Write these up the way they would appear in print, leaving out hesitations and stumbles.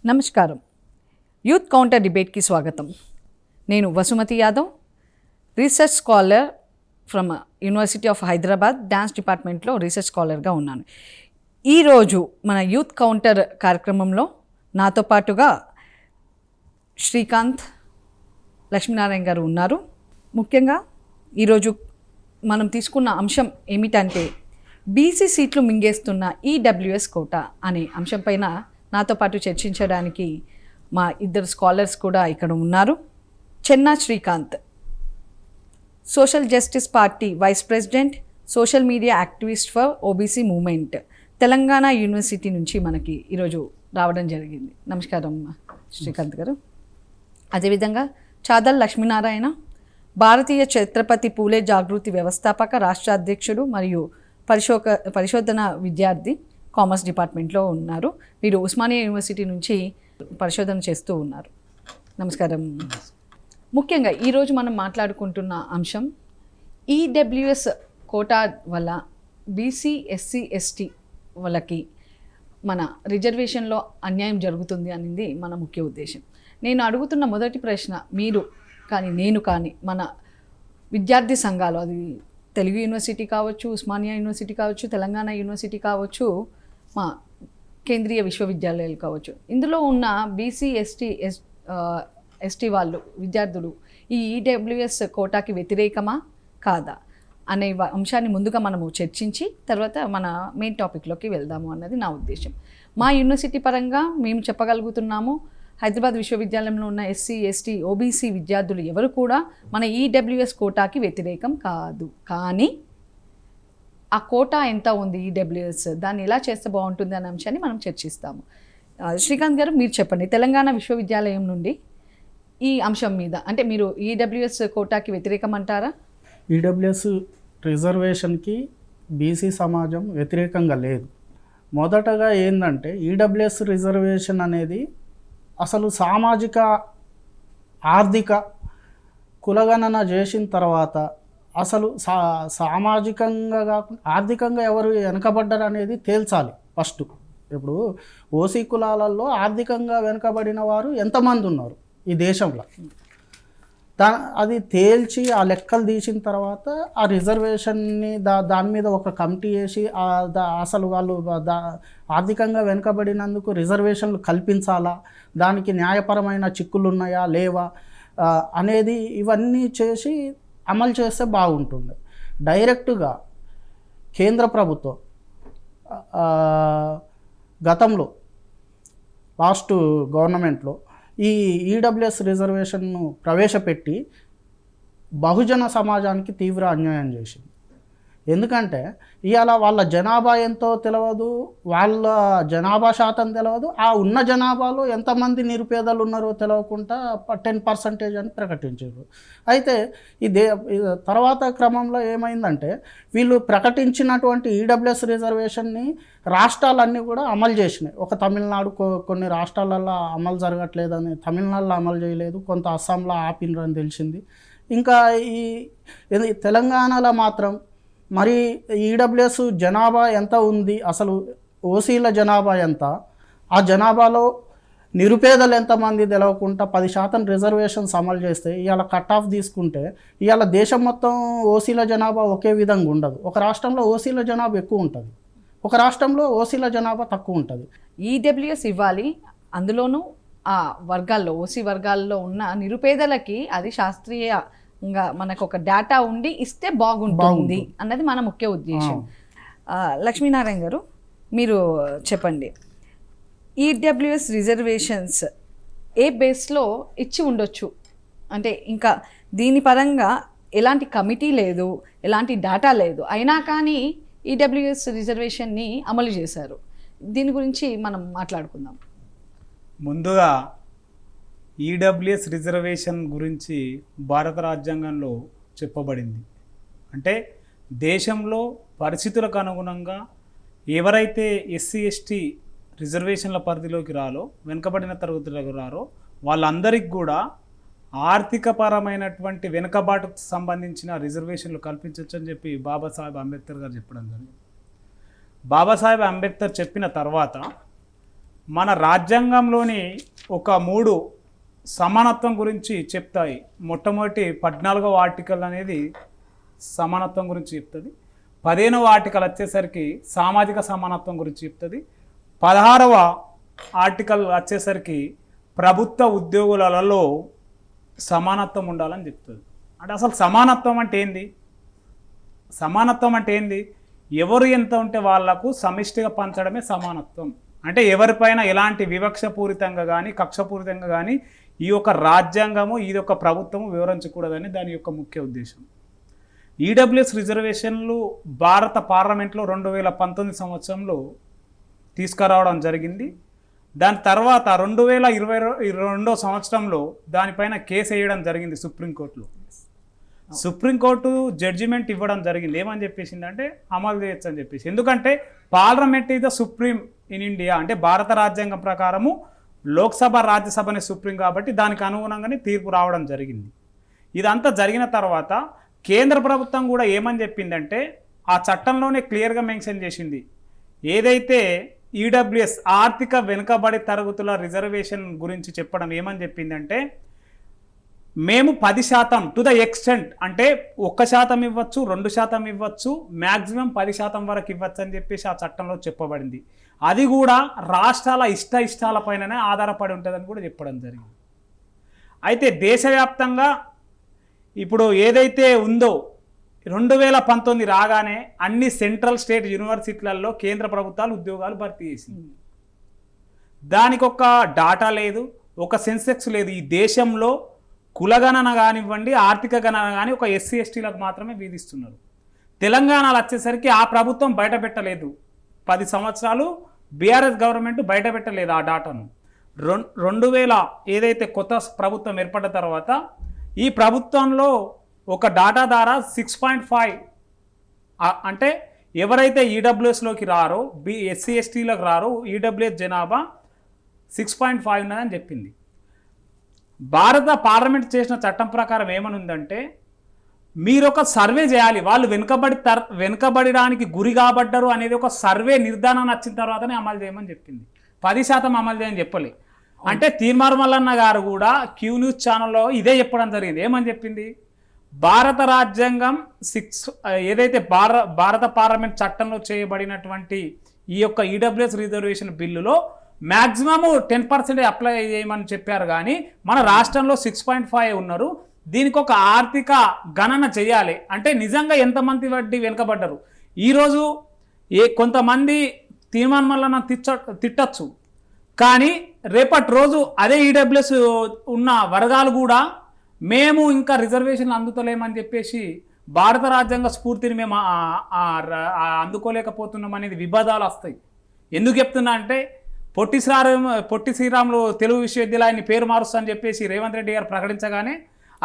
నమస్కారం. Youth counter డిబేట్కి స్వాగతం. నేను Vasumathi Yadav, research scholar from university of Hyderabad dance డిపార్ట్మెంట్లో రీసెర్చ్ స్కాలర్గా ఉన్నాను. ఈరోజు మన యూత్ కౌంటర్ కార్యక్రమంలో నాతో పాటుగా శ్రీకాంత్, లక్ష్మీనారాయణ గారు ఉన్నారు. ముఖ్యంగా ఈరోజు మనం తీసుకున్న అంశం ఏమిటంటే బీసీ సీట్లు మింగేస్తున్న ఈడబ్ల్యూఎస్ కోటా అనే అంశం పైన నాతో పాటు చర్చించడానికి మా ఇద్దరు స్కాలర్స్ కూడా ఇక్కడ ఉన్నారు. Chenna Srikanth, social justice party vice president, social media activist for OBC movement, Telangana university నుంచి మనకి ఈరోజు రావడం జరిగింది. నమస్కారం శ్రీకాంత్ గారు. అదేవిధంగా చాదల్ లక్ష్మీనారాయణ, భారతీయ ఛత్రపతి పూలే జాగృతి వ్యవస్థాపక రాష్ట్ర అధ్యక్షుడు మరియు పరిశోధన విద్యార్థి, కామర్స్ డిపార్ట్మెంట్లో ఉన్నారు. వీరు ఉస్మానియా యూనివర్సిటీ నుంచి పరిశోధన చేస్తూ ఉన్నారు. నమస్కారం. ముఖ్యంగా ఈరోజు మనం మాట్లాడుకుంటున్న అంశం ఈడబ్ల్యూఎస్ కోటా వల్ల బీసీ, ఎస్సీ, ఎస్టీ వాళ్ళకి మన రిజర్వేషన్లో అన్యాయం జరుగుతుంది అనేది మన ముఖ్య ఉద్దేశం. నేను అడుగుతున్న మొదటి ప్రశ్న, మీరు కానీ నేను కానీ మన విద్యార్థి సంఘాలు, అది తెలుగు యూనివర్సిటీ కావచ్చు, ఉస్మానియా యూనివర్సిటీ కావచ్చు, తెలంగాణ యూనివర్సిటీ కావచ్చు, మా కేంద్రీయ విశ్వవిద్యాలయాలు కావచ్చు, ఇందులో ఉన్న బీసీ, ఎస్టీ వాళ్ళు విద్యార్థులు ఈ ఈడబ్ల్యూఎస్ కోటాకి వ్యతిరేకమా కాదా అనే అంశాన్ని ముందుగా మనము చర్చించి తర్వాత మన మెయిన్ టాపిక్లోకి వెళ్దాము అన్నది నా ఉద్దేశం. మా యూనివర్సిటీ పరంగా మేము చెప్పగలుగుతున్నాము, హైదరాబాద్ విశ్వవిద్యాలయంలో ఉన్న ఎస్సీ, ఎస్టీ, ఓబీసీ విద్యార్థులు ఎవరు కూడా మన ఈడబ్ల్యూఎస్ కోటాకి వ్యతిరేకం కాదు. కానీ ఆ కోటా ఎంత ఉంది ఈడబ్ల్యూఎస్, దాన్ని ఎలా చేస్తే బాగుంటుంది అనే అంశాన్ని మనం చర్చిస్తాము. శ్రీకాంత్ గారు, మీరు చెప్పండి, తెలంగాణ విశ్వవిద్యాలయం నుండి ఈ అంశం మీద, అంటే మీరు ఈడబ్ల్యూఎస్ కోటాకి వ్యతిరేకం అంటారా? ఈడబ్ల్యూఎస్ రిజర్వేషన్కి బీసీ సమాజం వ్యతిరేకంగా లేదు. మొదటగా ఏంటంటే ఈడబ్ల్యూఎస్ రిజర్వేషన్ అనేది అసలు సామాజిక ఆర్థిక కులగణన చేసిన తర్వాత అసలు సామాజికంగా కాకుండా ఆర్థికంగా ఎవరు వెనుకబడ్డారు అనేది తేల్చాలి ఫస్ట్. ఇప్పుడు ఓసీ కులాలలో ఆర్థికంగా వెనుకబడిన వారు ఎంతమంది ఉన్నారు ఈ దేశంలో, అది తేల్చి ఆ లెక్కలు తీసిన తర్వాత ఆ రిజర్వేషన్ని దాని మీద ఒక కమిటీ వేసి అసలు వాళ్ళు ఆర్థికంగా వెనుకబడినందుకు రిజర్వేషన్లు కల్పించాలా, దానికి న్యాయపరమైన చిక్కులు ఉన్నాయా లేవా అనేది ఇవన్నీ చేసి అమలు చేస్తే బాగుంటుంది. డైరెక్ట్గా కేంద్ర ప్రభుత్వం గతంలో లాస్ట్ గవర్నమెంట్లో ఈ ఈడబ్ల్యూఎస్ రిజర్వేషన్ను ప్రవేశపెట్టి బహుజన సమాజానికి తీవ్ర అన్యాయం చేసింది. ఎందుకంటే ఇవాళ వాళ్ళ జనాభా ఎంతో తెలియదు, వాళ్ళ జనాభా శాతం తెలియదు, ఆ ఉన్న జనాభాలో ఎంతమంది నిరుపేదలు ఉన్నారో తెలియకుండా 10% అని ప్రకటించారు. అయితే తర్వాత క్రమంలో ఏమైందంటే వీళ్ళు ప్రకటించినటువంటి ఈడబ్ల్యూఎస్ రిజర్వేషన్ని రాష్ట్రాలన్నీ కూడా అమలు చేసినాయి. ఒక తమిళనాడు కొన్ని రాష్ట్రాలలో అమలు జరగట్లేదని, తమిళనాడులో అమలు చేయలేదు, కొంత అస్సాంలో ఆపినరని తెలిసింది. ఇంకా ఈ తెలంగాణలో మాత్రం మరి ఈడబ్ల్యూఎస్ జనాభా ఎంత ఉంది, అసలు ఓసీల జనాభా ఎంత, ఆ జనాభాలో నిరుపేదలు ఎంతమంది తెలవకుండా 10% రిజర్వేషన్స్ అమలు చేస్తే ఇవాళ కట్ ఆఫ్ తీసుకుంటే ఇవాళ దేశం మొత్తం ఓసీల జనాభా ఒకే విధంగా ఉండదు. ఒక రాష్ట్రంలో ఓసీల జనాభా ఎక్కువ ఉంటుంది, ఒక రాష్ట్రంలో ఓసీల జనాభా తక్కువ ఉంటుంది. ఈడబ్ల్యూఎస్ ఇవ్వాలి, అందులోనూ ఆ వర్గాల్లో, ఓసీ వర్గాల్లో ఉన్న నిరుపేదలకి అది శాస్త్రీయ ఇంకా మనకు ఒక డేటా ఉండి ఇస్తే బాగుంటుంది అన్నది మన ముఖ్య ఉద్దేశం. లక్ష్మీనారాయణ గారు, మీరు చెప్పండి, ఈడబ్ల్యూఎస్ రిజర్వేషన్స్ ఏ బేస్లో ఇచ్చి ఉండొచ్చు? అంటే ఇంకా దీని పరంగా ఎలాంటి కమిటీ లేదు, ఎలాంటి డేటా లేదు, అయినా కానీ ఈడబ్ల్యూఎస్ రిజర్వేషన్ని అమలు చేశారు. దీని గురించి మనం మాట్లాడుకుందాం. ముందుగా ఈడబ్ల్యూఎస్ రిజర్వేషన్ గురించి భారత రాజ్యాంగంలో చెప్పబడింది. అంటే దేశంలో పరిస్థితులకు అనుగుణంగా ఎవరైతే ఎస్సీ, ఎస్టీ రిజర్వేషన్ల పరిధిలోకి వెనుకబడిన తరగతులకు వాళ్ళందరికీ కూడా ఆర్థికపరమైనటువంటి వెనుకబాటుకు సంబంధించిన రిజర్వేషన్లు కల్పించవచ్చు అని చెప్పి బాబాసాహెబ్ అంబేద్కర్ గారు చెప్పడం జరిగింది. బాబాసాహెబ్ అంబేద్కర్ చెప్పిన తర్వాత మన రాజ్యాంగంలోని ఒక 3 సమానత్వం గురించి చెప్తాయి. మొట్టమొదటి 14వ ఆర్టికల్ అనేది సమానత్వం గురించి చెప్తుంది. 15వ ఆర్టికల్ వచ్చేసరికి సామాజిక సమానత్వం గురించి చెప్తుంది. 16వ ఆర్టికల్ వచ్చేసరికి ప్రభుత్వ ఉద్యోగులలో సమానత్వం ఉండాలని చెప్తుంది. అంటే అసలు సమానత్వం అంటే ఏంది? సమానత్వం అంటే ఏంది? ఎవరు ఎంత ఉంటే వాళ్లకు సమిష్టిగా పంచడమే సమానత్వం. అంటే ఎవరిపైన ఎలాంటి వివక్షపూరితంగా కానీ కక్షపూరితంగా కానీ ఈ యొక్క రాజ్యాంగము ఈ యొక్క ప్రభుత్వము వివరించకూడదని దాని యొక్క ముఖ్య ఉద్దేశం. ఈడబ్ల్యూఎస్ రిజర్వేషన్లు భారత పార్లమెంట్లో 2019 సంవత్సరంలో తీసుకురావడం జరిగింది. దాని తర్వాత 2022 సంవత్సరంలో దానిపైన కేసు వేయడం జరిగింది సుప్రీంకోర్టులో. సుప్రీంకోర్టు జడ్జిమెంట్ ఇవ్వడం జరిగింది. ఏమని చెప్పేసింది అంటే అమలు చేయొచ్చు అని చెప్పేసి. ఎందుకంటే parliament is the supreme in India, అంటే భారత రాజ్యాంగం ప్రకారము లోక్సభ రాజ్యసభనే సుప్రీం కాబట్టి దానికి అనుగుణంగానే తీర్పు రావడం జరిగింది. ఇదంతా జరిగిన తర్వాత కేంద్ర ప్రభుత్వం కూడా ఏమని చెప్పిందంటే ఆ చట్టంలోనే క్లియర్గా మెన్షన్ చేసింది, ఏదైతే ఈడబ్ల్యూఎస్ ఆర్థిక వెనుకబడి తరగతుల రిజర్వేషన్ గురించి చెప్పడం ఏమని చెప్పిందంటే మేము 10% టు ద ఎక్స్టెంట్, అంటే 1% ఇవ్వచ్చు, 2% ఇవ్వచ్చు, మ్యాక్సిమం 10% వరకు ఇవ్వచ్చు అని చెప్పేసి ఆ చట్టంలో చెప్పబడింది. అది కూడా రాష్ట్రాల ఇష్టాల పైననే ఆధారపడి ఉంటుందని కూడా చెప్పడం జరిగింది. అయితే దేశవ్యాప్తంగా ఇప్పుడు ఏదైతే ఉందో 2019 రాగానే అన్ని సెంట్రల్ స్టేట్ యూనివర్సిటీలలో కేంద్ర ప్రభుత్వాలు ఉద్యోగాలు భర్తీ చేసింది. దానికి ఒక డాటా లేదు, ఒక సెన్సెక్స్ లేదు. ఈ దేశంలో కులగణన కానివ్వండి, ఆర్థిక గణన కానీ ఒక ఎస్సీ ఎస్టీలకు మాత్రమే విధిస్తున్నారు. తెలంగాణలో వచ్చేసరికి ఆ ప్రభుత్వం బయట పెట్టలేదు. 10 సంవత్సరాలు బీఆర్ఎస్ గవర్నమెంట్ బయట పెట్టలేదు ఆ డాటాను. 2000 ఏదైతే కొత్త ప్రభుత్వం ఏర్పడ్డ తర్వాత ఈ ప్రభుత్వంలో ఒక డాటా ద్వారా 6.5 అంటే ఎవరైతే ఈడబ్ల్యూఎస్లోకి రారో, ఎస్సీ ఎస్టీలకు రారో ఈడబ్ల్యూఎస్ జనాభా 6.5 ఉన్నదని చెప్పింది. భారత పార్లమెంట్ చేసిన చట్టం ప్రకారం ఏమనుందంటే మీరు ఒక సర్వే చేయాలి, వాళ్ళు వెనుకబడడానికి గురి కాబడ్డారు అనేది ఒక సర్వే నిర్ధారణ వచ్చిన తర్వాతనే అమలు చేయమని చెప్పింది. 10% అమలు చేయని చెప్పలే. అంటే తీర్మార్ మల్లన్న గారు కూడా క్యూ న్యూస్ ఛానల్లో ఇదే చెప్పడం జరిగింది. ఏమని చెప్పింది, భారత రాజ్యాంగం ఏదైతే భారత పార్లమెంట్ చట్టంలో చేయబడినటువంటి ఈ యొక్క ఈడబ్ల్యూఎస్ రిజర్వేషన్ బిల్లులో మ్యాక్సిమము 10% అప్లై చేయమని చెప్పారు. కానీ మన రాష్ట్రంలో 6.5 ఉన్నారు. దీనికి ఒక ఆర్థిక గణన చేయాలి. అంటే నిజంగా ఎంతమంది వడ్డీ వెనుకబడ్డారు. ఈరోజు కొంతమంది తీర్మానం వల్ల తిట్టచ్చు, కానీ రేపటి రోజు అదే ఈడబ్ల్యూఎస్ ఉన్న వర్గాలు కూడా మేము ఇంకా రిజర్వేషన్లు అందుతలేమని చెప్పేసి భారత రాజ్యాంగ స్ఫూర్తిని మేము అందుకోలేకపోతున్నాం అనేది వివాదాలు వస్తాయి. ఎందుకు చెప్తున్నా అంటే పొట్టి శ్రీరాములు తెలుగు విశ్వవిద్యాలయాన్ని పేరు మారుస్తా అని చెప్పేసి రేవంత్ రెడ్డి గారు ప్రకటించగానే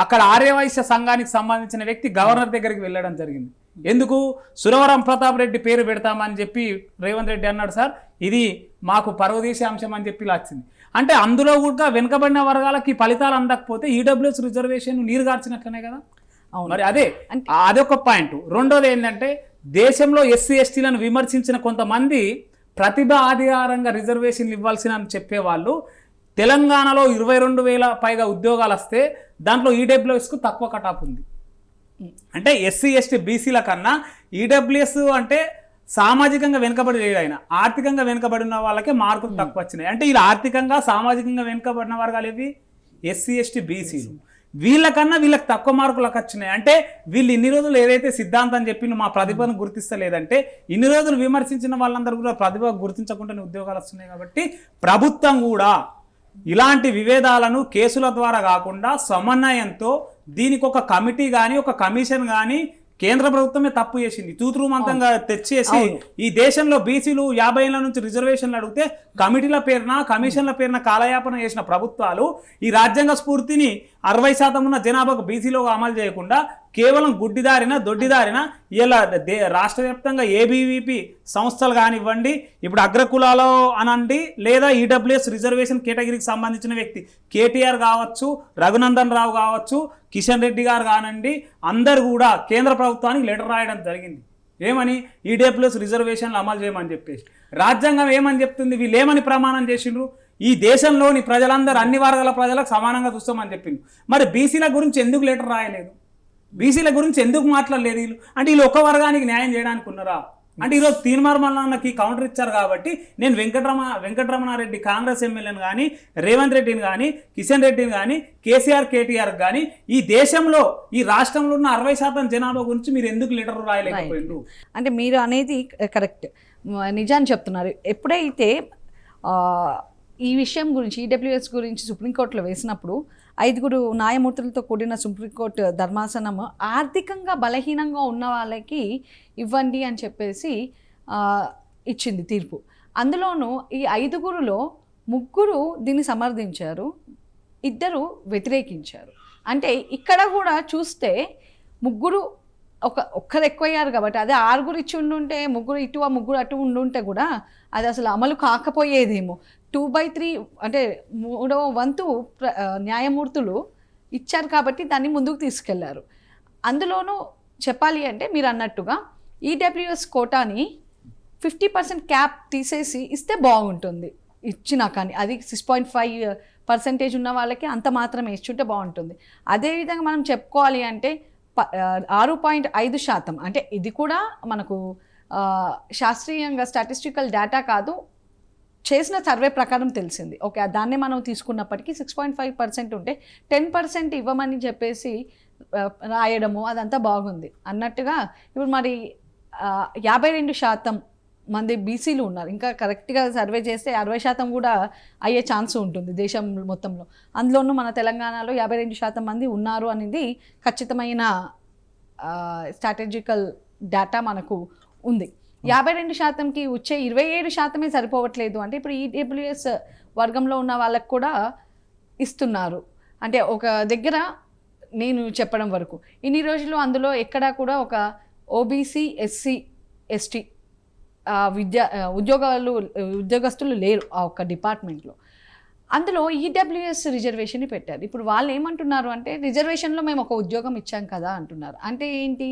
అక్కడ ఆర్యవైశ్య సంఘానికి సంబంధించిన వ్యక్తి గవర్నర్ దగ్గరికి వెళ్ళడం జరిగింది. ఎందుకు సురవరం ప్రతాప్ రెడ్డి పేరు పెడతామని చెప్పి రేవంత్ రెడ్డి అన్నాడు, సార్ ఇది మాకు పర్వదేశ అంశం అని చెప్పి వచ్చింది. అంటే అందులో కూడా వెనుకబడిన వర్గాలకి ఫలితాలు అందకపోతే ఈడబ్ల్యూఎస్ రిజర్వేషన్ నీరు గార్చినట్లనే కదా. మరి అదొక పాయింట్. రెండోది ఏంటంటే దేశంలో ఎస్సీ ఎస్టీలను విమర్శించిన కొంతమంది ప్రతిభ ఆధారంగా రిజర్వేషన్లు ఇవ్వాల్సిన అని చెప్పేవాళ్ళు తెలంగాణలో 22,000 పైగా ఉద్యోగాలు వస్తే దాంట్లో ఈడబ్ల్యూఎస్కు తక్కువ కటాఫ్ ఉంది. అంటే ఎస్సీ ఎస్టీ బీసీల కన్నా ఈడబ్ల్యూఎస్ అంటే సామాజికంగా వెనుకబడి లేదు, ఆయన ఆర్థికంగా వెనుకబడిన వాళ్ళకే మార్కులు తక్కువ వచ్చినాయి. అంటే ఇలా ఆర్థికంగా సామాజికంగా వెనుకబడిన వర్గాలు ఏవి, ఎస్సీ ఎస్టీ బీసీలు. వీళ్ళకన్నా వీళ్ళకి తక్కువ మార్కులకు వచ్చినాయి. అంటే వీళ్ళు ఇన్ని రోజులు ఏదైతే సిద్ధాంతం చెప్పి మా ప్రతిభను గుర్తిస్తలేదంటే ఇన్ని రోజులు విమర్శించిన వాళ్ళందరూ కూడా ప్రతిభ గుర్తించకుండానే ఉద్యోగాలు వస్తున్నాయి. కాబట్టి ప్రభుత్వం కూడా ఇలాంటి విభేదాలను కేసుల ద్వారా కాకుండా సమన్వయంతో దీనికి ఒక కమిటీ కానీ ఒక కమిషన్ కానీ కేంద్ర ప్రభుత్వమే తప్పు చేసింది. తూతురుమంతంగా తెచ్చేసి ఈ దేశంలో బీసీలు 50 ఏళ్ల నుంచి రిజర్వేషన్లు అడిగితే కమిటీల పేరున కమిషన్ల పేరున కాలయాపన చేసిన ప్రభుత్వాలు ఈ రాజ్యాంగ స్ఫూర్తిని 60% ఉన్న జనాభాకు బీసీలో అమలు చేయకుండా కేవలం గుడ్డిదారిన దొడ్డిదారిన ఇలా రాష్ట్ర వ్యాప్తంగా ఏబీవీపీ సంస్థలు కానివ్వండి, ఇప్పుడు అగ్రకులాలో అనండి, లేదా ఈడబ్ల్యూఎస్ రిజర్వేషన్ కేటగిరీకి సంబంధించిన వ్యక్తి కేటీఆర్ కావచ్చు, రఘునందన్ రావు కావచ్చు, కిషన్ రెడ్డి గారు కానండి, అందరు కూడా కేంద్ర ప్రభుత్వానికి లెటర్ రాయడం జరిగింది. ఏమని ఈడబ్ల్యూఎస్ రిజర్వేషన్లు అమలు చేయమని చెప్పేసి. రాజ్యాంగం ఏమని చెప్తుంది? వీళ్ళు ఏమని ప్రమాణం చేసిండ్రు? ఈ దేశంలోని ప్రజలందరూ అన్ని వర్గాల ప్రజలకు సమానంగా చూస్తామని చెప్పింది. మరి బీసీల గురించి ఎందుకు లెటర్ రాయలేదు? బీసీల గురించి ఎందుకు మాట్లాడలేదు వీళ్ళు? అంటే వీళ్ళు ఒక వర్గానికి న్యాయం చేయడానికి ఉన్నారా? అంటే ఈరోజు తీర్మార్మల్కి కౌంటర్ ఇచ్చారు కాబట్టి నేను వెంకటరమణారెడ్డి కాంగ్రెస్ ఎమ్మెల్యేని కానీ, రేవంత్ రెడ్డిని కానీ, కిషన్ రెడ్డిని కానీ, కేసీఆర్ కేటీఆర్ కానీ ఈ దేశంలో ఈ రాష్ట్రంలో ఉన్న 60% జనాభా గురించి మీరు ఎందుకు లెటర్ రాయలేకపోయిండ్రు? అంటే మీరు అనేది కరెక్ట్, నిజాన్ని చెప్తున్నారు. ఎప్పుడైతే ఈ విషయం గురించి ఈడబ్ల్యూఎస్ గురించి సుప్రీంకోర్టులో వేసినప్పుడు 5 న్యాయమూర్తులతో కూడిన సుప్రీంకోర్టు ధర్మాసనం ఆర్థికంగా బలహీనంగా ఉన్న వాళ్ళకి ఇవ్వండి అని చెప్పేసి ఇచ్చింది తీర్పు. అందులోనూ ఈ 5గురిలో 3 దీన్ని సమర్థించారు, 2 వ్యతిరేకించారు. అంటే ఇక్కడ కూడా చూస్తే 3 ఒక్కరు ఎక్కువయ్యారు కాబట్టి, అదే 6 ఇచ్చి ఉండుంటే 3 ఇటు 3 అటు ఉండుంటే కూడా అది అసలు అమలు కాకపోయేదేమో. 2/3 అంటే 3వ వంతు న్యాయమూర్తులు ఇచ్చారు కాబట్టి దాన్ని ముందుకు తీసుకెళ్లారు. అందులోనూ చెప్పాలి అంటే మీరు అన్నట్టుగా ఈడబ్ల్యూఎస్ కోటాని 50% క్యాప్ తీసేసి ఇస్తే బాగుంటుంది. ఇచ్చినా కానీ అది 6.5% ఉన్న వాళ్ళకి అంత మాత్రమే ఇచ్చుంటే బాగుంటుంది. అదేవిధంగా మనం చెప్పుకోవాలి అంటే 6.5% అంటే ఇది కూడా మనకు శాస్త్రీయంగా స్టాటిస్టికల్ డేటా కాదు, చేసిన సర్వే ప్రకారం తెలిసింది. ఓకే, దాన్నే మనం తీసుకున్నప్పటికీ 6.5% ఉంటే 10% ఇవ్వమని చెప్పేసి రాయడము అదంతా బాగుంది అన్నట్టుగా. ఇప్పుడు మరి 52% మంది బీసీలు ఉన్నారు. ఇంకా కరెక్ట్గా సర్వే చేస్తే 60% కూడా అయ్యే ఛాన్స్ ఉంటుంది దేశం మొత్తంలో. అందులోనూ మన తెలంగాణలో 52% మంది ఉన్నారు అనేది ఖచ్చితమైన స్ట్రాటజికల్ డేటా మనకు ఉంది. 52%కి వచ్చే 27% సరిపోవట్లేదు. అంటే ఇప్పుడు ఈడబ్ల్యూఎస్ వర్గంలో ఉన్న వాళ్ళకు కూడా ఇస్తున్నారు. అంటే ఒక దగ్గర నేను చెప్పడం వరకు ఇన్ని రోజులు అందులో ఎక్కడా కూడా ఒక ఓబీసీ, ఎస్సీ, ఎస్టీ ఉద్యోగస్తులు లేరు ఆ ఒక్క డిపార్ట్మెంట్లో. అందులో ఈడబ్ల్యూఎస్ రిజర్వేషన్ని పెట్టారు. ఇప్పుడు వాళ్ళు ఏమంటున్నారు అంటే రిజర్వేషన్లో మేము ఒక ఉద్యోగం ఇచ్చాం కదా అంటున్నారు. అంటే ఏంటి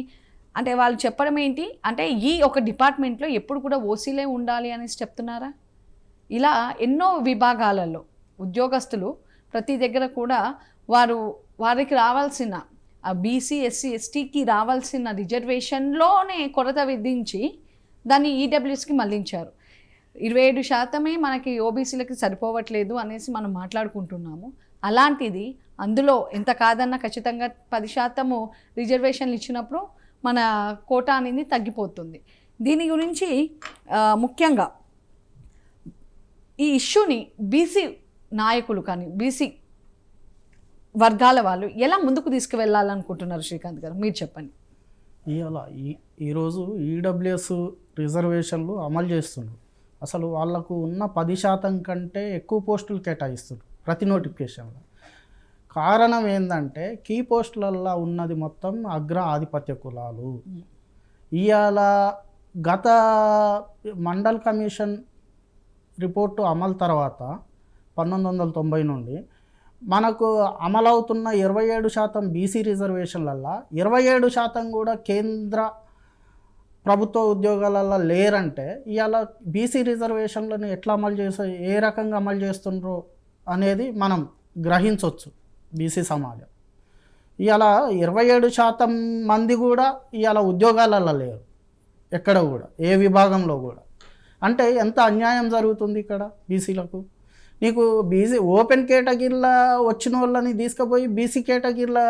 అంటే వాళ్ళు చెప్పడం ఏంటి అంటే ఈ ఒక డిపార్ట్మెంట్లో ఎప్పుడు కూడా ఓసీలే ఉండాలి అనేసి చెప్తున్నారా? ఇలా ఎన్నో విభాగాలలో ఉద్యోగస్తులు ప్రతి దగ్గర కూడా వారికి రావాల్సిన బీసీ, ఎస్సీ, ఎస్టీకి రావాల్సిన రిజర్వేషన్లోనే కొరత విధించి దాన్ని ఈడబ్ల్యూఎస్కి మళ్లించారు. 27% మనకి ఓబీసీలకి సరిపోవట్లేదు అనేసి మనం మాట్లాడుకుంటున్నాము. అలాంటిది అందులో ఎంత కాదన్నా ఖచ్చితంగా 10% రిజర్వేషన్లు ఇచ్చినప్పుడు మన కోటా అనేది తగ్గిపోతుంది. దీని గురించి ముఖ్యంగా ఈ ఇష్యూని బీసీ నాయకులు కానీ బీసీ వర్గాల వాళ్ళు ఎలా ముందుకు తీసుకువెళ్ళాలనుకుంటున్నారు శ్రీకాంత్ గారు, మీరు చెప్పండి. ఈరోజు ఈడబ్ల్యూఎస్ రిజర్వేషన్లు అమలు చేస్తున్నారు. అసలు వాళ్లకు ఉన్న 10% కంటే ఎక్కువ పోస్టులు కేటాయిస్తున్నారు ప్రతి నోటిఫికేషన్లో. కారణం ఏంటంటే కీ పోస్టులల్లో ఉన్నది మొత్తం అగ్ర ఆధిపత్య కులాలు. ఇవాళ గత మండల్ కమిషన్ రిపోర్టు అమలు తర్వాత 1990 నుండి మనకు అమలవుతున్న 27% బీసీ రిజర్వేషన్లల్లో 27% కూడా కేంద్ర ప్రభుత్వ ఉద్యోగాలలో లేరంటే ఇవాళ బీసీ రిజర్వేషన్లను ఎట్లా అమలు చేసే ఏ రకంగా అమలు చేస్తుండ్రో అనేది మనం గ్రహించవచ్చు. బీసీ సమాజం ఇవాళ 27% మంది కూడా ఇవాళ ఉద్యోగాలలో లేరు ఎక్కడ కూడా, ఏ విభాగంలో కూడా. అంటే ఎంత అన్యాయం జరుగుతుంది ఇక్కడ బీసీలకు. నీకు బీసీ ఓపెన్ కేటగిరీలో వచ్చిన వాళ్ళని తీసుకుపోయి బీసీ కేటగిరీలో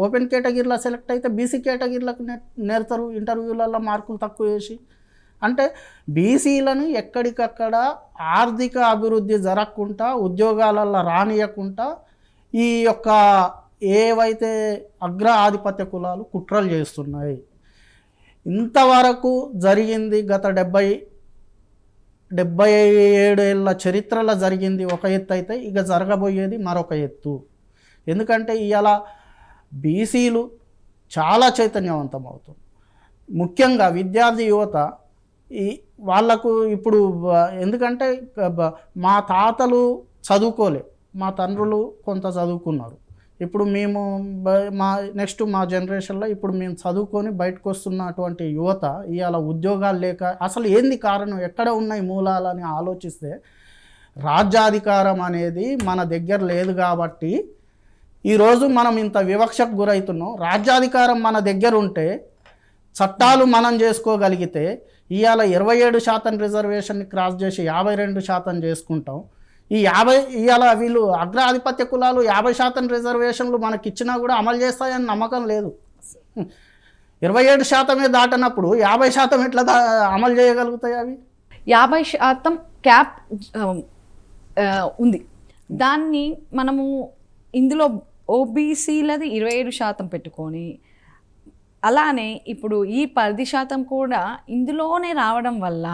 ఓపెన్ కేటగిరీలో సెలెక్ట్ అయితే బీసీ కేటగిరీలకు నేర్తారు ఇంటర్వ్యూలలో మార్కులు తక్కువ వేసి. అంటే బీసీలను ఎక్కడికక్కడ ఆర్థిక అభివృద్ధి జరగకుండా ఉద్యోగాలలో రానియకుండా ఈ యొక్క ఏవైతే అగ్ర ఆధిపత్య కులాలు కుట్రలు చేస్తున్నాయి. ఇంతవరకు జరిగింది గత 77 ఏళ్ళ చరిత్రలో జరిగింది ఒక ఎత్తు అయితే ఇక జరగబోయేది మరొక ఎత్తు. ఎందుకంటే ఇవాళ బీసీలు చాలా చైతన్యవంతం అవుతుంది. ముఖ్యంగా విద్యార్థి యువత వాళ్లకు ఇప్పుడు ఎందుకంటే మా తాతలు చదువుకోలే, మా తండ్రులు కొంత చదువుకున్నారు. ఇప్పుడు మేము మా నెక్స్ట్ మా జనరేషన్లో ఇప్పుడు మేము చదువుకొని బయటకు వస్తున్నటువంటి యువత ఇవాళ ఉద్యోగాలు లేక అసలు ఏంది కారణం, ఎక్కడ ఉన్నాయి మూలాలని ఆలోచిస్తే రాజ్యాధికారం అనేది మన దగ్గర లేదు కాబట్టి ఈరోజు మనం ఇంత వివక్షకు గురవుతున్నాం. రాజ్యాధికారం మన దగ్గర ఉంటే చట్టాలు మనం చేసుకోగలిగితే ఇవాళ 27% రిజర్వేషన్ని క్రాస్ చేసి 52% చేసుకుంటాం. ఈ ఇవాళ వీళ్ళు అగ్రాధిపత్య కులాలు 50% రిజర్వేషన్లు మనకి ఇచ్చినా కూడా అమలు చేస్తాయని నమ్మకం లేదు. 27% దాటనప్పుడు 50% ఎట్లా అమలు చేయగలుగుతాయి? అవి 50% క్యాప్ ఉంది. దాన్ని మనము ఇందులో ఓబీసీలది 27% పెట్టుకొని అలానే ఇప్పుడు ఈ 10% కూడా ఇందులోనే రావడం వల్ల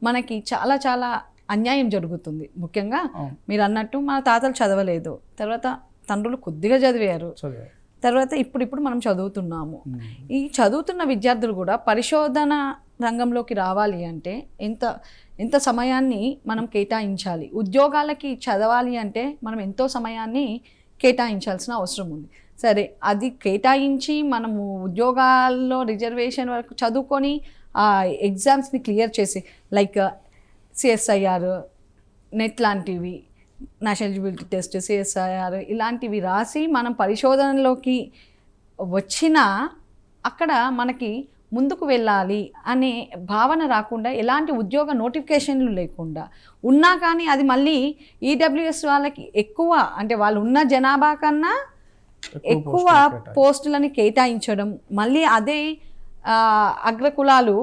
మనకి చాలా చాలా అన్యాయం జరుగుతుంది. ముఖ్యంగా మీరు అన్నట్టు మన తాతలు చదవలేదు, తర్వాత తండ్రులు కొద్దిగా చదివారు, తర్వాత ఇప్పుడు మనం చదువుతున్నాము. ఈ చదువుతున్న విద్యార్థులు కూడా పరిశోధన రంగంలోకి రావాలి అంటే ఎంత సమయాన్ని మనం కేటాయించాలి, ఉద్యోగాలకి చదవాలి అంటే మనం ఎంతో సమయాన్ని కేటాయించాల్సిన అవసరం ఉంది. సరే, అది కేటాయించి మనము ఉద్యోగాల్లో రిజర్వేషన్ వరకు చదువుకొని ఆ ఎగ్జామ్స్ని క్లియర్ చేసి లైక్ సిఎస్ఐఆర్, నెట్ లాంటివి, నేషనల్ ఎలిజిబిలిటీ టెస్ట్, సిఎస్ఐఆర్ ఇలాంటివి రాసి మనం పరిశోధనలోకి వచ్చినా అక్కడ మనకి ముందుకు వెళ్ళాలి అనే భావన రాకుండా, ఎలాంటి ఉద్యోగ నోటిఫికేషన్లు లేకుండా ఉన్నా కానీ అది మళ్ళీ ఈడబ్ల్యూఎస్ వాళ్ళకి ఎక్కువ, అంటే వాళ్ళు ఉన్న జనాభా కన్నా ఎక్కువ పోస్టులని కేటాయించడం, మళ్ళీ అదే అగ్రకులాలు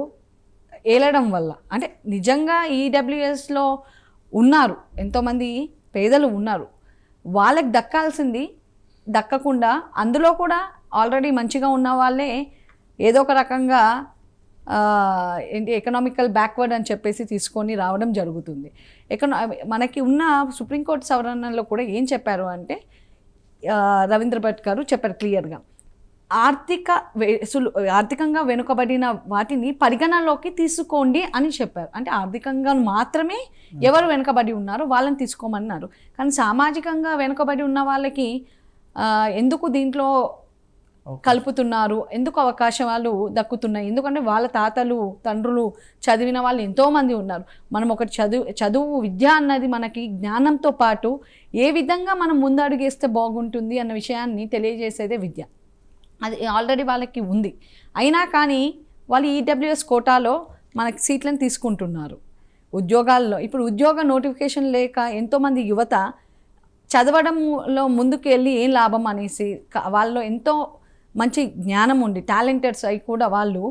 ఏలడం వల్ల, అంటే నిజంగా ఈడబ్ల్యూఎస్లో ఉన్నారు ఎంతోమంది పేదలు ఉన్నారు, వాళ్ళకి దక్కాల్సింది దక్కకుండా అందులో కూడా ఆల్రెడీ మంచిగా ఉన్న వాళ్ళే ఏదో ఒక రకంగా ఎకనామికల్ బ్యాక్వర్డ్ అని చెప్పేసి తీసుకొని రావడం జరుగుతుంది. మనకి ఉన్న సుప్రీంకోర్టు సవరణలో కూడా ఏం చెప్పారు అంటే రవీంద్ర భట్ గారు చెప్పారు క్లియర్గా, ఆర్థికంగా వెనుకబడిన వాటిని పరిగణలోకి తీసుకోండి అని చెప్పారు. అంటే ఆర్థికంగా మాత్రమే ఎవరు వెనుకబడి ఉన్నారో వాళ్ళని తీసుకోమన్నారు. కానీ సామాజికంగా వెనుకబడి ఉన్న వాళ్ళకి ఎందుకు దీంట్లో కలుపుతున్నారు, ఎందుకు అవకాశాలు దక్కుతున్నాయి? ఎందుకంటే వాళ్ళ తాతలు తండ్రులు చదివిన వాళ్ళు ఎంతోమంది ఉన్నారు. మనం ఒక చదువు విద్య అన్నది మనకి జ్ఞానంతో పాటు ఏ విధంగా మనం ముందడుగేస్తే బాగుంటుంది అన్న విషయాన్ని తెలియజేసేదే విద్య. అది ఆల్రెడీ వాళ్ళకి ఉంది. అయినా కానీ వాళ్ళు ఈడబ్ల్యూఎస్ కోటాలో మనకి సీట్లను తీసుకుంటున్నారు ఉద్యోగాల్లో. ఇప్పుడు ఉద్యోగ నోటిఫికేషన్ లేక ఎంతోమంది యువత చదవడంలో ముందుకు వెళ్ళి ఏం లాభం అనేసి వాళ్ళలో ఎంతో మంచి జ్ఞానం ఉండి టాలెంటెడ్స్ అయి కూడా వాళ్ళు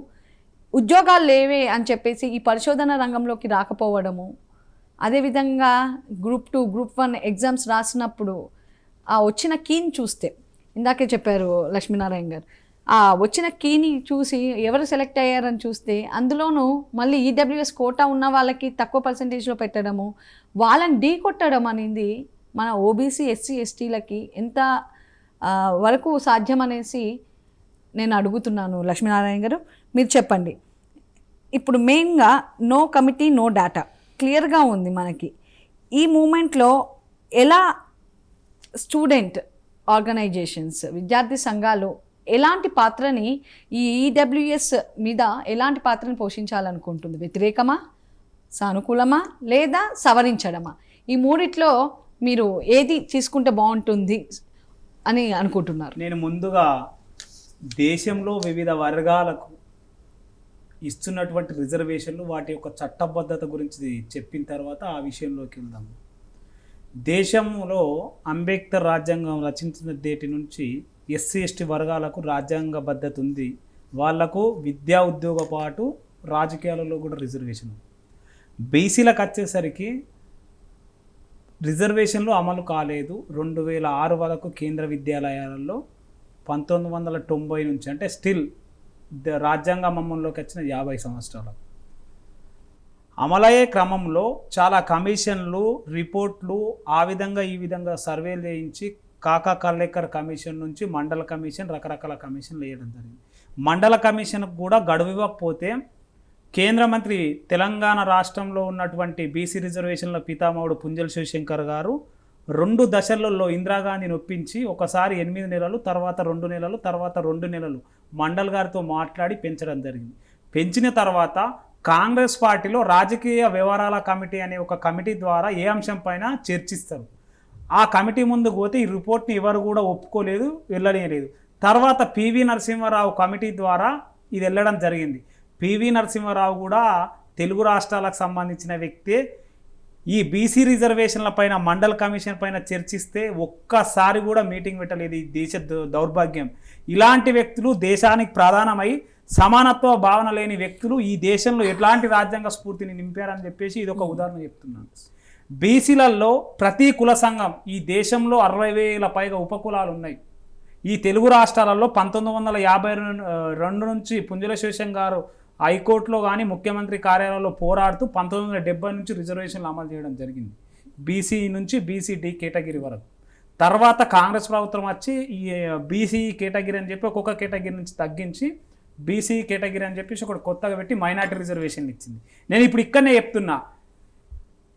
ఉద్యోగాలు లేవే అని చెప్పేసి ఈ పరిశోధన రంగంలోకి రాకపోవడము, అదేవిధంగా గ్రూప్ 2, గ్రూప్ 1 ఎగ్జామ్స్ రాసినప్పుడు ఆ వచ్చిన కీని చూస్తే, ఇందాకే చెప్పారు లక్ష్మీనారాయణ గారు, ఆ వచ్చిన కీని చూసి ఎవరు సెలెక్ట్ అయ్యారని చూస్తే అందులోనూ మళ్ళీ ఈడబ్ల్యూఎస్ కోటా ఉన్న వాళ్ళకి తక్కువ పర్సంటేజ్లో పెట్టడము, వాళ్ళని ఢీ కొట్టడం అనేది మన ఓబీసీ ఎస్సీ ఎస్టీలకి ఎంత వరకు సాధ్యం అనేసి నేను అడుగుతున్నాను. లక్ష్మీనారాయణ గారు మీరు చెప్పండి. ఇప్పుడు మెయిన్గా నో కమిటీ నో డేటా క్లియర్గా ఉంది మనకి. ఈ మూమెంట్లో ఎలా స్టూడెంట్ ఆర్గనైజేషన్స్, విద్యార్థి సంఘాలు ఎలాంటి పాత్రని ఈ ఈడబ్ల్యూఎస్ మీద ఎలాంటి పాత్రని పోషించాలనుకుంటుంది? వ్యతిరేకమా, సానుకూలమా, లేదా సవరించడమా? ఈ మూడిట్లో మీరు ఏది తీసుకుంటే బాగుంటుంది అని అనుకుంటున్నారు? నేను ముందుగా దేశంలో వివిధ వర్గాలకు ఇస్తున్నటువంటి రిజర్వేషన్లు వాటి యొక్క చట్టబద్ధత గురించి చెప్పిన తర్వాత ఆ విషయంలోకి వెళ్దాము. దేశంలో అంబేద్కర్ రాజ్యాంగం రచించిన దేటి నుంచి ఎస్సీ ఎస్టీ వర్గాలకు రాజ్యాంగబద్ధత ఉంది. వాళ్లకు విద్యా ఉద్యోగ పాటు రాజకీయాలలో కూడా రిజర్వేషన్. బీసీలకు వచ్చేసరికి రిజర్వేషన్లు అమలు కాలేదు. 2006 వరకు కేంద్ర విద్యాలయాలలో 1990 నుంచి, అంటే స్టిల్ రాజ్యాంగం అమల్లోకి వచ్చిన 50 సంవత్సరాలకు అమలయ్యే క్రమంలో చాలా కమిషన్లు, రిపోర్ట్లు, ఆ విధంగా ఈ విధంగా సర్వేలు చేయించి కాకా కల్లేకర్ కమిషన్ నుంచి మండల కమిషన్, రకరకాల కమిషన్లు వేయడం జరిగింది. మండల కమిషన్కు కూడా గడువు ఇవ్వకపోతే కేంద్ర మంత్రి తెలంగాణ రాష్ట్రంలో ఉన్నటువంటి బీసీ రిజర్వేషన్ల పితామహుడు పుంజల శివశంకర్ గారు 2 దశలలో ఇందిరాగాంధీని ఒప్పించి ఒకసారి 8 నెలలు, తర్వాత 2 నెలలు, తర్వాత 2 నెలలు మండల్ గారితో మాట్లాడి పెంచడం జరిగింది. పెంచిన తర్వాత కాంగ్రెస్ పార్టీలో రాజకీయ వ్యవహారాల కమిటీ అనే ఒక కమిటీ ద్వారా ఏ అంశం పైన చర్చిస్తారు. ఆ కమిటీ ముందుకు పోతే ఈ రిపోర్ట్ని ఎవరు కూడా ఒప్పుకోలేదు, వెళ్ళలేదు. తర్వాత పివి నరసింహారావు కమిటీ ద్వారా ఇది వెళ్ళడం జరిగింది. పివి నరసింహారావు కూడా తెలుగు రాష్ట్రాలకు సంబంధించిన వ్యక్తే. ఈ బీసీ రిజర్వేషన్ల పైన మండల్ కమిషన్ పైన చర్చిస్తే ఒక్కసారి కూడా మీటింగ్ పెట్టలేదు. ఈ దేశ దౌర్భాగ్యం. ఇలాంటి వ్యక్తులు దేశానికి ప్రధానమై సమానత్వ భావన లేని వ్యక్తులు ఈ దేశంలో ఎట్లాంటి రాజ్యాంగ స్ఫూర్తిని నింపారని చెప్పేసి ఇది ఒక ఉదాహరణ చెప్తున్నాను. బీసీలలో ప్రతి కుల సంఘం, ఈ దేశంలో 60,000 పైగా ఉపకులాలు ఉన్నాయి. ఈ తెలుగు రాష్ట్రాలలో 1952 నుంచి పుంజల శేషం గారు హైకోర్టులో కానీ ముఖ్యమంత్రి కార్యాలయంలో పోరాడుతూ 1970 నుంచి రిజర్వేషన్లు అమలు చేయడం జరిగింది, బీసీ నుంచి బీసీ-డి కేటగిరీ వరకు. తర్వాత కాంగ్రెస్ ప్రభుత్వం వచ్చి ఈ బీసీ కేటగిరీ అని చెప్పి ఒక్కొక్క కేటగిరీ నుంచి తగ్గించి బీసీ కేటగిరీ అని చెప్పేసి ఒకటి కొత్తగా పెట్టి మైనార్టీ రిజర్వేషన్లు ఇచ్చింది. నేను ఇప్పుడు ఇక్కడనే చెప్తున్నా,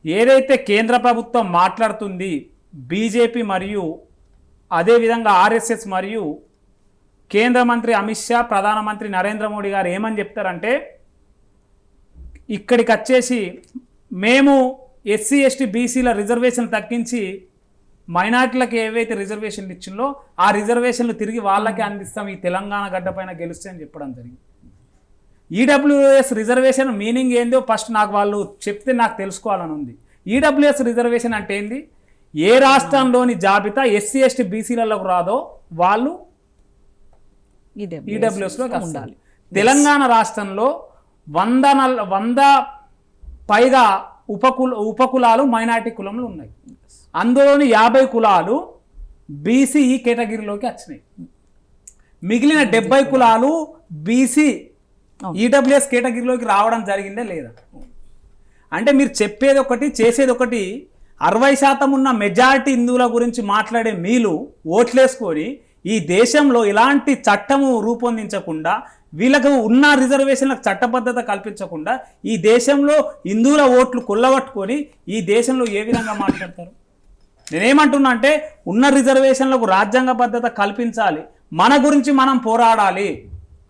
ఏదైతే కేంద్ర ప్రభుత్వం మాట్లాడుతుంది, బీజేపీ మరియు అదేవిధంగా ఆర్ఎస్ఎస్ మరియు కేంద్ర మంత్రి అమిత్ షా, ప్రధానమంత్రి నరేంద్ర మోడీ గారు ఏమని చెప్తారంటే, ఇక్కడికి వచ్చేసి మేము ఎస్సీ ఎస్టీ బీసీల రిజర్వేషన్ తగ్గించి మైనార్టీలకు ఏవైతే రిజర్వేషన్లు ఇచ్చిందో ఆ రిజర్వేషన్లు తిరిగి వాళ్ళకే అందిస్తాం, ఈ తెలంగాణ గడ్డ పైన గెలుస్తే అని చెప్పడం జరిగింది. ఈడబ్ల్యూఎస్ రిజర్వేషన్ మీనింగ్ ఏందో ఫస్ట్ నాకు వాళ్ళు చెప్తే నాకు తెలుసుకోవాలని ఉంది. ఈడబ్ల్యూఎస్ రిజర్వేషన్ అంటే ఏంది? ఏ రాష్ట్రంలోని జాబితా ఎస్సీ ఎస్టీ బీసీలకు రాదో వాళ్ళు ఈడబ్ల్యూఎస్లోకి ఉండాలి. తెలంగాణ రాష్ట్రంలో 100 పైగా ఉపకులాలు మైనార్టీ కులంలో ఉన్నాయి. అందులోని 50 కులాలు బీసీ కేటగిరీలోకి వచ్చినాయి. మిగిలిన 70 కులాలు బీసీ ఈడబ్ల్యూఎస్ కేటగిరీలోకి రావడం జరిగిందే లేదా? అంటే మీరు చెప్పేది ఒకటి, చేసేది ఒకటి. 60% ఉన్న మెజారిటీ హిందువుల గురించి మాట్లాడే మీలు ఓట్లేసుకొని ఈ దేశంలో ఎలాంటి చట్టము రూపొందించకుండా, వీళ్ళకు ఉన్న రిజర్వేషన్లకు చట్టబద్ధత కల్పించకుండా ఈ దేశంలో హిందువుల ఓట్లు కొల్లగొట్టుకొని ఈ దేశంలో ఏ విధంగా మాట్లాడతారు? నేనేమంటున్నా అంటే, ఉన్న రిజర్వేషన్లకు రాజ్యాంగబద్ధత కల్పించాలి, మన గురించి మనం పోరాడాలి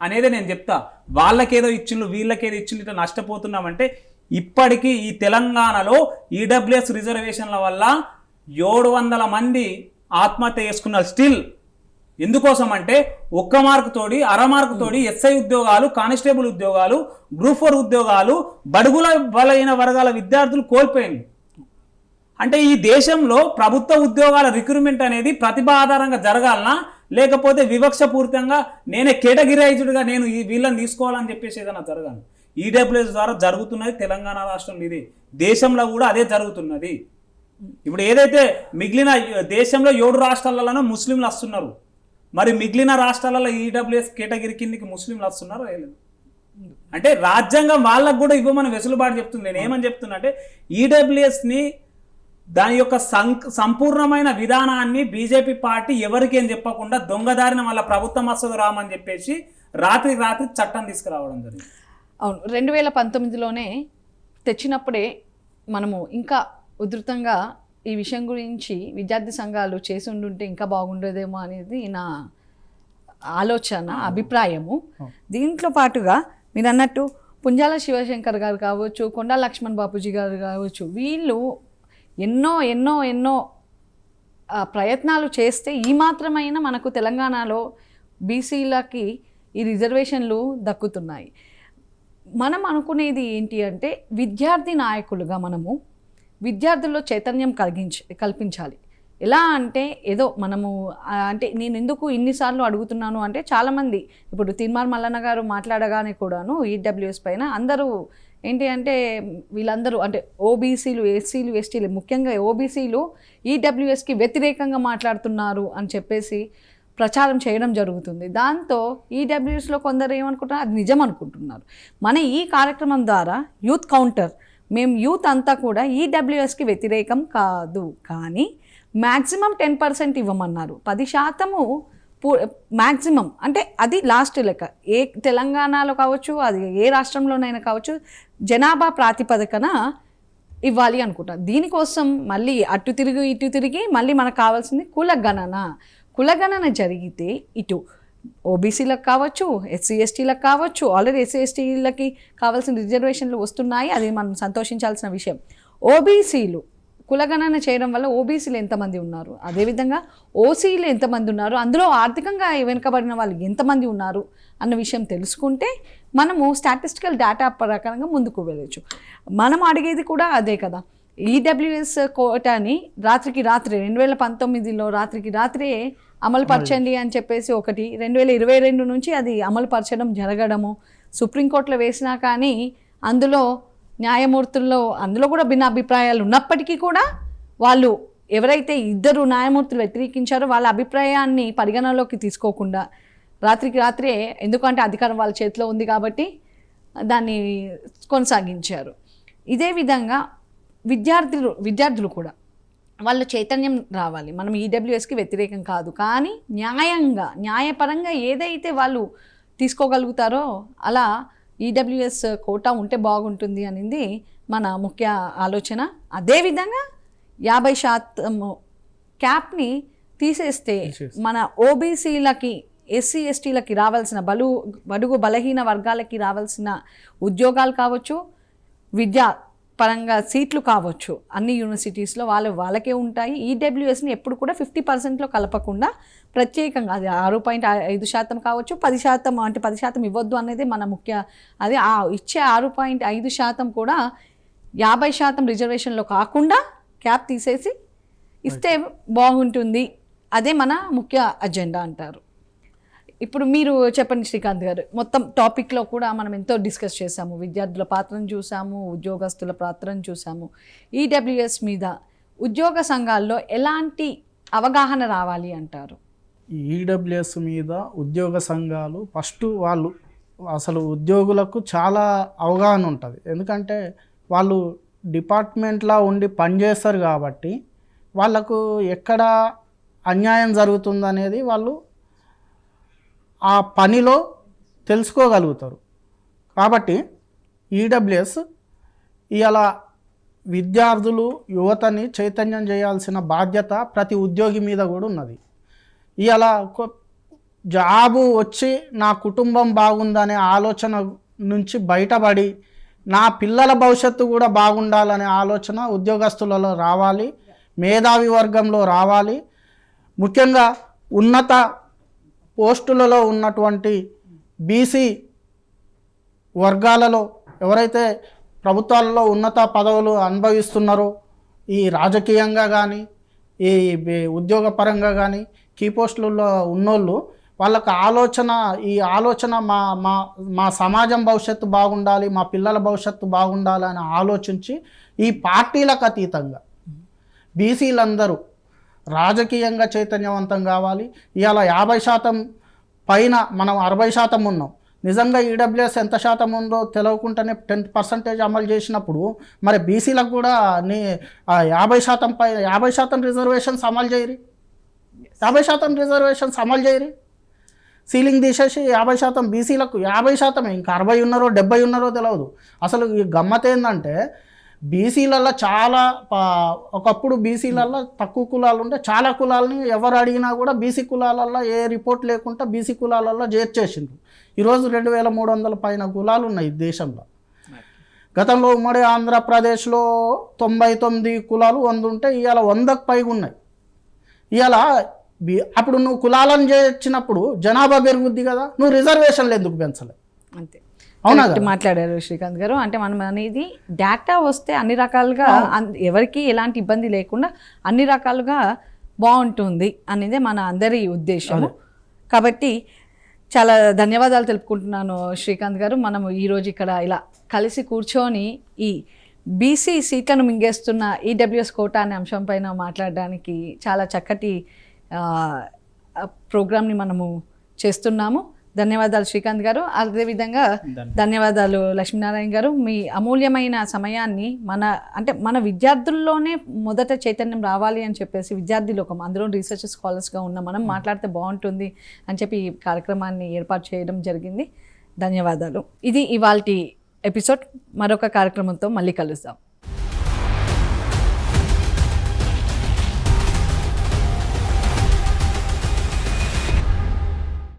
అనేది నేను చెప్తా. వాళ్ళకేదో ఇచ్చిండ్రు, వీళ్ళకేదో ఇచ్చిండ్రు, ఇట్లా నష్టపోతున్నామంటే ఇప్పటికీ ఈ తెలంగాణలో ఈడబ్ల్యూఎస్ రిజర్వేషన్ల వల్ల 700 మంది ఆత్మహత్య చేసుకున్నారు. స్టిల్ ఎందుకోసం అంటే 1 మార్కు తోడి, అర మార్కు తోడి ఎస్ఐ ఉద్యోగాలు, కానిస్టేబుల్ ఉద్యోగాలు, గ్రూప్ 4 ఉద్యోగాలు బడుగుల బలైన వర్గాల విద్యార్థులు కోల్పోయింది. అంటే ఈ దేశంలో ప్రభుత్వ ఉద్యోగాల రిక్రూట్మెంట్ అనేది ప్రతిభ ఆధారంగా జరగాలనా, లేకపోతే వివక్షపూరితంగా నేనే కేటగిరైజ్డ్గా నేను వీళ్ళని తీసుకోవాలని చెప్పేసి ఏదైనా జరగాలి? ఈడబ్ల్యూఎస్ ద్వారా జరుగుతున్నది తెలంగాణ రాష్ట్రంలో, ఇది దేశంలో కూడా అదే జరుగుతున్నది. ఇప్పుడు ఏదైతే మిగిలిన దేశంలో 7 రాష్ట్రాలలో ముస్లింలు వస్తున్నారు, మరి మిగిలిన రాష్ట్రాలలో ఈడబ్ల్యూఎస్ కేటగిరీ కిందకి ముస్లింలు వస్తున్నారు లేదు? అంటే రాజ్యాంగం వాళ్ళకు కూడా ఇవ్వమని వెసులుబాటు చెప్తుంది. నేను ఏమని చెప్తున్నా అంటే, ఈడబ్ల్యూఎస్ని దాని యొక్క సంపూర్ణమైన విధానాన్ని బీజేపీ పార్టీ ఎవరికి అని చెప్పకుండా దొంగదారిన వాళ్ళ ప్రభుత్వం వస్తుంది రామని చెప్పేసి రాత్రి చట్టం తీసుకురావడం జరిగింది. అవును, 2019లోనే తెచ్చినప్పుడే మనము ఇంకా ఉధృతంగా ఈ విషయం గురించి విద్యార్థి సంఘాలు చేసి ఉండుంటే ఇంకా బాగుండేదేమో అనేది నా ఆలోచన, అభిప్రాయము. దీంట్లో పాటుగా మీరు అన్నట్టు పుంజాల శివశంకర్ గారు కావచ్చు, కొండా లక్ష్మణ్ బాపూజీ గారు కావచ్చు, వీళ్ళు ఎన్నో ప్రయత్నాలు చేస్తే ఈ మాత్రమైనా మనకు తెలంగాణలో బీసీలకి ఈ రిజర్వేషన్లు దక్కుతున్నాయి. మనం అనుకునేది ఏంటి అంటే, విద్యార్థి నాయకులుగా మనము విద్యార్థుల్లో చైతన్యం కల్పించాలి. ఎలా అంటే, ఏదో మనము అంటే నేను ఎందుకు ఇన్నిసార్లు అడుగుతున్నాను అంటే, చాలామంది ఇప్పుడు తిరుమల మల్లన్న గారు మాట్లాడగానే కూడాను ఈడబ్ల్యూఎస్ పైన అందరూ ఏంటి అంటే, వీళ్ళందరూ అంటే ఓబీసీలు, ఎస్సీలు, ఎస్టీలు, ముఖ్యంగా ఓబీసీలు ఈడబ్ల్యూఎస్కి వ్యతిరేకంగా మాట్లాడుతున్నారు అని చెప్పేసి ప్రచారం చేయడం జరుగుతుంది. దాంతో ఈడబ్ల్యూఎస్లో కొందరు ఏమనుకుంటున్నారు, అది నిజం అనుకుంటున్నారు. మన ఈ కార్యక్రమం ద్వారా యూత్ కౌంటర్, మేము యూత్ అంతా కూడా ఈడబ్ల్యూఎస్కి వ్యతిరేకం కాదు, కానీ మ్యాక్సిమం 10% ఇవ్వమన్నారు. 10% మ్యాక్సిమం అంటే అది లాస్ట్ లెక్క. ఏ తెలంగాణలో కావచ్చు, అది ఏ రాష్ట్రంలోనైనా కావచ్చు, జనాభా ప్రాతిపదికన ఇవ్వాలి అనుకుంటారు. దీనికోసం మళ్ళీ అటు తిరిగి ఇటు తిరిగి మళ్ళీ మనకు కావాల్సింది కులగణన జరిగితే ఇటు ఓబీసీలకు కావచ్చు, ఎస్సీ ఎస్టీలకు కావచ్చు, ఆల్రెడీ ఎస్సీ ఎస్టీలకి కావాల్సిన రిజర్వేషన్లు వస్తున్నాయి, అది మనం సంతోషించాల్సిన విషయం. ఓబీసీలు కులగణన చేయడం వల్ల ఓబీసీలు ఎంతమంది ఉన్నారు, అదేవిధంగా ఓసీలు ఎంతమంది ఉన్నారు, అందులో ఆర్థికంగా వెనుకబడిన వాళ్ళు ఎంతమంది ఉన్నారు అన్న విషయం తెలుసుకుంటే మనము స్టాటిస్టికల్ డేటా ప్రకారంగా ముందుకు వెళ్ళచ్చు. మనం అడిగేది కూడా అదే కదా. ఈడబ్ల్యూఎస్ కోటాని రాత్రికి రాత్రి 2019లో రాత్రికి రాత్రే అమలు పరచండి అని చెప్పేసి ఒకటి, 2022 నుంచి అది అమలు పరచడం జరగడము, సుప్రీంకోర్టులో వేసినా కానీ అందులో న్యాయమూర్తుల్లో అందులో కూడా భిన్నాభిప్రాయాలు ఉన్నప్పటికీ కూడా వాళ్ళు ఎవరైతే 2 న్యాయమూర్తులు వ్యతిరేకించారో వాళ్ళ అభిప్రాయాన్ని పరిగణలోకి తీసుకోకుండా రాత్రికి రాత్రే, ఎందుకంటే అధికారం వాళ్ళ చేతిలో ఉంది కాబట్టి దాన్ని కొనసాగించారు. ఇదే విధంగా విద్యార్థులు కూడా వాళ్ళ చైతన్యం రావాలి. మనం ఈడబ్ల్యూఎస్కి వ్యతిరేకం కాదు, కానీ న్యాయపరంగా ఏదైతే వాళ్ళు తీసుకోగలుగుతారో అలా ఈడబ్ల్యూఎస్ కోటా ఉంటే బాగుంటుంది అనేది మన ముఖ్య ఆలోచన. అదేవిధంగా 50% క్యాప్ని తీసేస్తే మన ఓబీసీలకి, ఎస్సీ ఎస్టీలకి రావాల్సిన బడుగు బలహీన వర్గాలకి రావాల్సిన ఉద్యోగాలు కావచ్చు, విద్యా పరంగా సీట్లు కావచ్చు, అన్ని యూనివర్సిటీస్లో వాళ్ళకే ఉంటాయి. ఈడబ్ల్యూఎస్ని ఎప్పుడు కూడా 50%లో కలపకుండా ప్రత్యేకంగా అది 6.5% కావచ్చు, 10% అంటే 10% ఇవ్వద్దు అనేది మన ముఖ్య. అది ఇచ్చే 6.5% కూడా 50% రిజర్వేషన్లో కాకుండా క్యాప్ తీసేసి ఇస్తే బాగుంటుంది. అదే మన ముఖ్య అజెండా అంటారు. ఇప్పుడు మీరు చెప్పండి శ్రీకాంత్ గారు, మొత్తం టాపిక్లో కూడా మనం ఎంతో డిస్కస్ చేసాము. విద్యార్థుల పాత్రను చూసాము, ఉద్యోగస్తుల పాత్రను చూసాము. ఈడబ్ల్యూఎస్ మీద ఉద్యోగ సంఘాల్లో ఎలాంటి అవగాహన రావాలి అంటారు? ఈడబ్ల్యూఎస్ మీద ఉద్యోగ సంఘాలు ఫస్ట్ వాళ్ళు అసలు ఉద్యోగులకు చాలా అవగాహన ఉంటుంది. ఎందుకంటే వాళ్ళు డిపార్ట్మెంట్లో ఉండి పనిచేస్తారు కాబట్టి వాళ్ళకు ఎక్కడ అన్యాయం జరుగుతుందనేది వాళ్ళు ఆ పనిలో తెలుసుకోగలుగుతారు. కాబట్టి ఈడబ్ల్యూఎస్ ఇలా విద్యార్థులు, యువతని చైతన్యం చేయాల్సిన బాధ్యత ప్రతి ఉద్యోగి మీద కూడా ఉన్నది. ఇలా జాబు వచ్చి నా కుటుంబం బాగుందనే ఆలోచన నుంచి బయటపడి నా పిల్లల భవిష్యత్తు కూడా బాగుండాలనే ఆలోచన ఉద్యోగస్తులలో రావాలి, మేధావి వర్గంలో రావాలి. ముఖ్యంగా ఉన్నత పోస్టులలో ఉన్నటువంటి బీసీ వర్గాలలో ఎవరైతే ప్రభుత్వాలలో ఉన్నత పదవులు అనుభవిస్తున్నారో, ఈ రాజకీయంగా కానీ ఈ ఉద్యోగపరంగా కానీ కీ పోస్టులలో ఉన్నోళ్ళు, వాళ్ళకు ఈ ఆలోచన మా సమాజం భవిష్యత్తు బాగుండాలి, మా పిల్లల భవిష్యత్తు బాగుండాలి అని ఆలోచించి ఈ పార్టీలకు అతీతంగా బీసీలందరూ రాజకీయంగా చైతన్యవంతం కావాలి. ఇవాళ 50% పైన మనం 60% ఉన్నాం. నిజంగా ఈడబ్ల్యూఎస్ ఎంత శాతం ఉందో తెలియకుండానే 10% అమలు చేసినప్పుడు మరి బీసీలకు కూడా 50% రిజర్వేషన్స్ అమలు చేయరు. 50% రిజర్వేషన్స్ అమలు చేయరు. సీలింగ్ తీసేసి 50% బీసీలకు 50%, ఇంకా 60 ఉన్నారో 70 ఉన్నారో తెలియదు. అసలు ఈ గమ్మత్ ఏంటంటే బీసీలలో చాలా ఒకప్పుడు బీసీలలో తక్కువ కులాలు ఉంటే చాలా కులాలని ఎవరు అడిగినా కూడా బీసీ కులాలలో ఏ రిపోర్ట్ లేకుండా బీసీ కులాలలో చేర్చేసిండ్రు. ఈరోజు 2300 పైన కులాలు ఉన్నాయి దేశంలో. గతంలో ఉమ్మడి ఆంధ్రప్రదేశ్లో 99 కులాలు 100 ఉంటే ఇవాళ 100కు పైగా ఉన్నాయి. ఇవాళ అప్పుడు నువ్వు కులాలను చేర్చినప్పుడు జనాభా పెరుగుద్ది కదా, నువ్వు రిజర్వేషన్లు ఎందుకు పెంచలే? అంతే. అవునా మాట్లాడారు శ్రీకాంత్ గారు. అంటే మనం అనేది డేటా వస్తే అన్ని రకాలుగా ఎవరికి ఎలాంటి ఇబ్బంది లేకుండా అన్ని రకాలుగా బాగుంటుంది అనేదే మన అందరి ఉద్దేశం. కాబట్టి చాలా ధన్యవాదాలు తెలుపుకుంటున్నాను శ్రీకాంత్ గారు. మనము ఈరోజు ఇక్కడ ఇలా కలిసి కూర్చొని ఈ బీసీ సీట్లను మింగేస్తున్న ఈడబ్ల్యూఎస్ కోటా అనే అంశం పైన మాట్లాడడానికి చాలా చక్కటి ప్రోగ్రామ్ని మనము చేస్తున్నాము. ధన్యవాదాలు శ్రీకాంత్ గారు. అదేవిధంగా ధన్యవాదాలు లక్ష్మీనారాయణ గారు. మీ అమూల్యమైన సమయాన్ని మన విద్యార్థుల్లోనే మొదట చైతన్యం రావాలి అని చెప్పేసి విద్యార్థి లోకం, అందులో రీసెర్చ్ స్కాలర్స్గా ఉన్న మనం మాట్లాడితే బాగుంటుంది అని చెప్పి ఈ కార్యక్రమాన్ని ఏర్పాటు చేయడం జరిగింది. ధన్యవాదాలు. ఇది ఇవాల్టి ఎపిసోడ్. మరొక కార్యక్రమంతో మళ్ళీ కలుద్దాం.